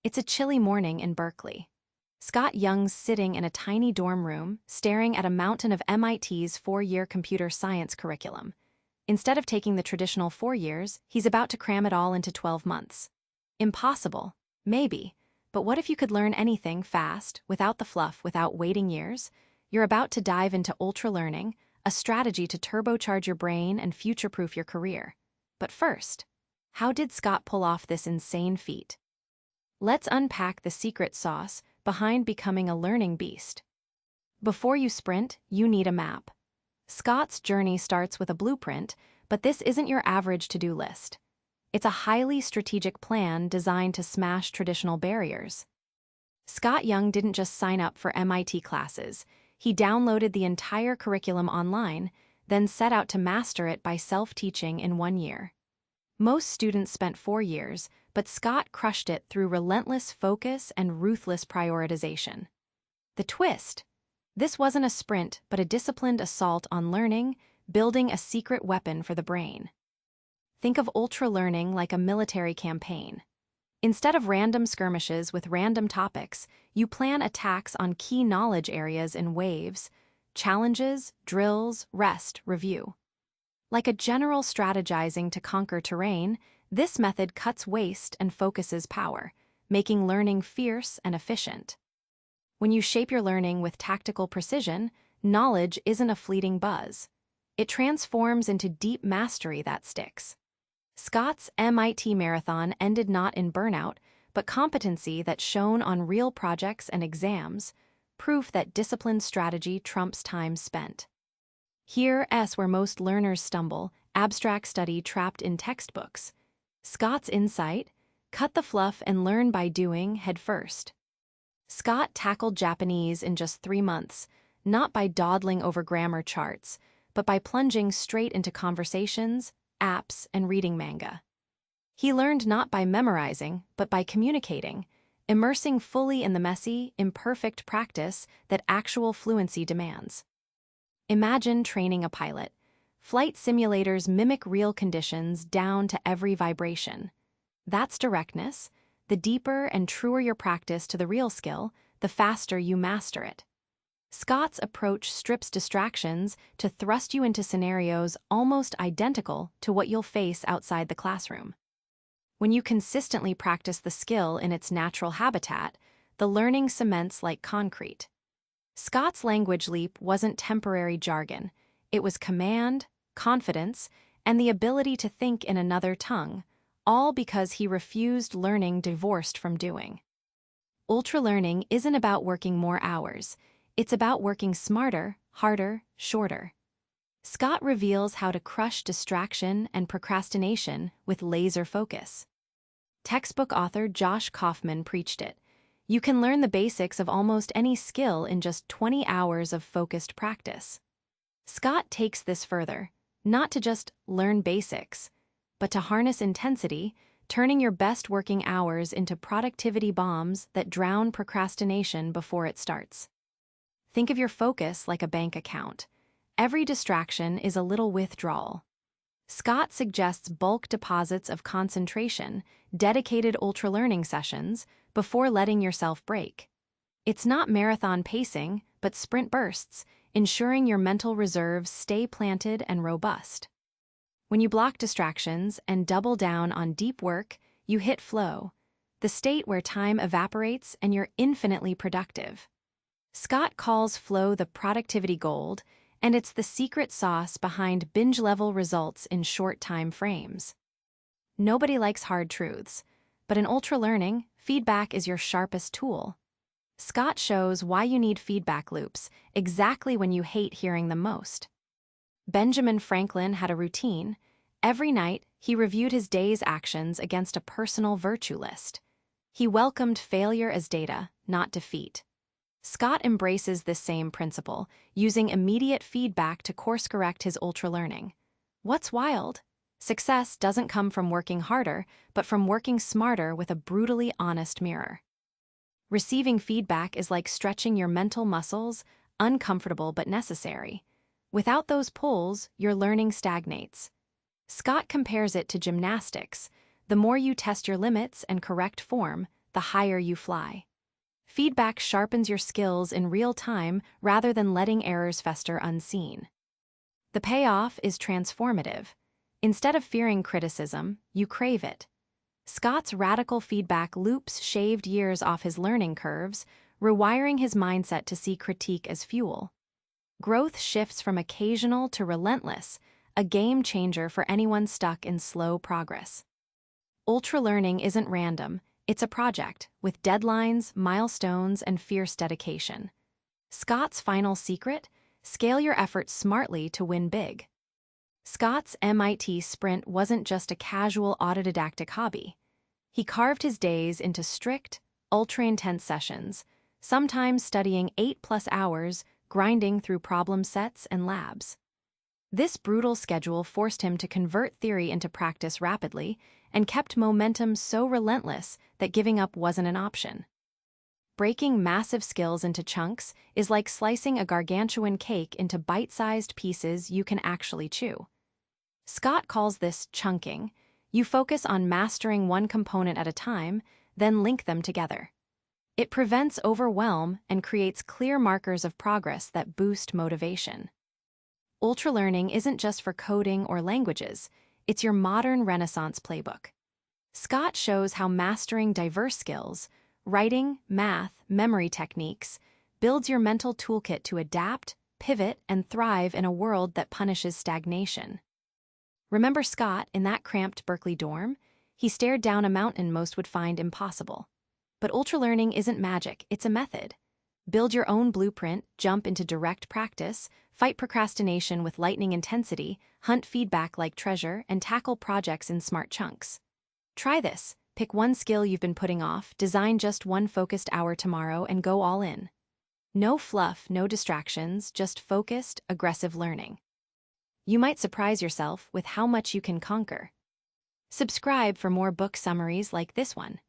It's a chilly morning in Berkeley. Scott Young's sitting in a tiny dorm room, staring at a mountain of MIT's four-year computer science curriculum. Instead of taking the traditional 4 years, he's about to cram it all into 12 months. Impossible. Maybe. But what if you could learn anything fast, without the fluff, without waiting years? You're about to dive into ultralearning, a strategy to turbocharge your brain and future-proof your career. But first, how did Scott pull off this insane feat? Let's unpack the secret sauce behind becoming a learning beast. Before you sprint, you need a map. Scott's journey starts with a blueprint, but this isn't your average to-do list. It's a highly strategic plan designed to smash traditional barriers. Scott Young didn't just sign up for MIT classes. He downloaded the entire curriculum online, then set out to master it by self-teaching in 1 year. Most students spent 4 years, but Scott crushed it through relentless focus and ruthless prioritization. The twist: this wasn't a sprint, but a disciplined assault on learning, building a secret weapon for the brain. Think of ultralearning like a military campaign. Instead of random skirmishes with random topics, you plan attacks on key knowledge areas in waves: challenges, drills, rest, review. Like a general strategizing to conquer terrain, this method cuts waste and focuses power, making learning fierce and efficient. When you shape your learning with tactical precision, knowledge isn't a fleeting buzz. It transforms into deep mastery that sticks. Scott's MIT marathon ended not in burnout, but competency that shone on real projects and exams, proof that disciplined strategy trumps time spent. Here's where most learners stumble: abstract study trapped in textbooks. Scott's insight: cut the fluff and learn by doing head first. Scott tackled Japanese in just 3 months, not by dawdling over grammar charts, but by plunging straight into conversations, apps, and reading manga. He learned not by memorizing, but by communicating, immersing fully in the messy, imperfect practice that actual fluency demands. Imagine training a pilot. Flight simulators mimic real conditions down to every vibration. That's directness. The deeper and truer your practice to the real skill, the faster you master it. Scott's approach strips distractions to thrust you into scenarios almost identical to what you'll face outside the classroom. When you consistently practice the skill in its natural habitat, the learning cements like concrete. Scott's language leap wasn't temporary jargon. It was command, confidence, and the ability to think in another tongue, all because he refused learning divorced from doing. Ultralearning isn't about working more hours. It's about working smarter, harder, shorter. Scott reveals how to crush distraction and procrastination with laser focus. Textbook author Josh Kaufman preached it. You can learn the basics of almost any skill in just 20 hours of focused practice. Scott takes this further, not to just learn basics, but to harness intensity, turning your best working hours into productivity bombs that drown procrastination before it starts. Think of your focus like a bank account. Every distraction is a little withdrawal. Scott suggests bulk deposits of concentration, dedicated ultralearning sessions, before letting yourself break. It's not marathon pacing, but sprint bursts, ensuring your mental reserves stay planted and robust. When you block distractions and double down on deep work, you hit flow, the state where time evaporates and you're infinitely productive. Scott calls flow the productivity gold, and it's the secret sauce behind binge-level results in short time frames. Nobody likes hard truths, but in ultralearning, feedback is your sharpest tool. Scott shows why you need feedback loops exactly when you hate hearing them most. Benjamin Franklin had a routine. Every night, he reviewed his day's actions against a personal virtue list. He welcomed failure as data, not defeat. Scott embraces this same principle, using immediate feedback to course-correct his ultralearning. What's wild? Success doesn't come from working harder, but from working smarter with a brutally honest mirror. Receiving feedback is like stretching your mental muscles, uncomfortable but necessary. Without those pulls, your learning stagnates. Scott compares it to gymnastics. The more you test your limits and correct form, the higher you fly. Feedback sharpens your skills in real time rather than letting errors fester unseen. The payoff is transformative. Instead of fearing criticism, you crave it. Scott's radical feedback loops shaved years off his learning curves, rewiring his mindset to see critique as fuel. Growth shifts from occasional to relentless, a game changer for anyone stuck in slow progress. Ultralearning isn't random, it's a project with deadlines, milestones, and fierce dedication. Scott's final secret? Scale your efforts smartly to win big. Scott's MIT sprint wasn't just a casual autodidactic hobby. He carved his days into strict, ultra-intense sessions, sometimes studying 8+ hours, grinding through problem sets and labs. This brutal schedule forced him to convert theory into practice rapidly and kept momentum so relentless that giving up wasn't an option. Breaking massive skills into chunks is like slicing a gargantuan cake into bite-sized pieces you can actually chew. Scott calls this chunking. You focus on mastering one component at a time, then link them together. It prevents overwhelm and creates clear markers of progress that boost motivation. Ultralearning isn't just for coding or languages, it's your modern Renaissance playbook. Scott shows how mastering diverse skills, writing, math, memory techniques, builds your mental toolkit to adapt, pivot, and thrive in a world that punishes stagnation. Remember Scott in that cramped Berkeley dorm? He stared down a mountain most would find impossible. But ultralearning isn't magic, it's a method. Build your own blueprint, jump into direct practice, fight procrastination with lightning intensity, hunt feedback like treasure, and tackle projects in smart chunks. Try this. Pick one skill you've been putting off, design just one focused hour tomorrow, and go all in. No fluff, no distractions, just focused, aggressive learning. You might surprise yourself with how much you can conquer. Subscribe for more book summaries like this one.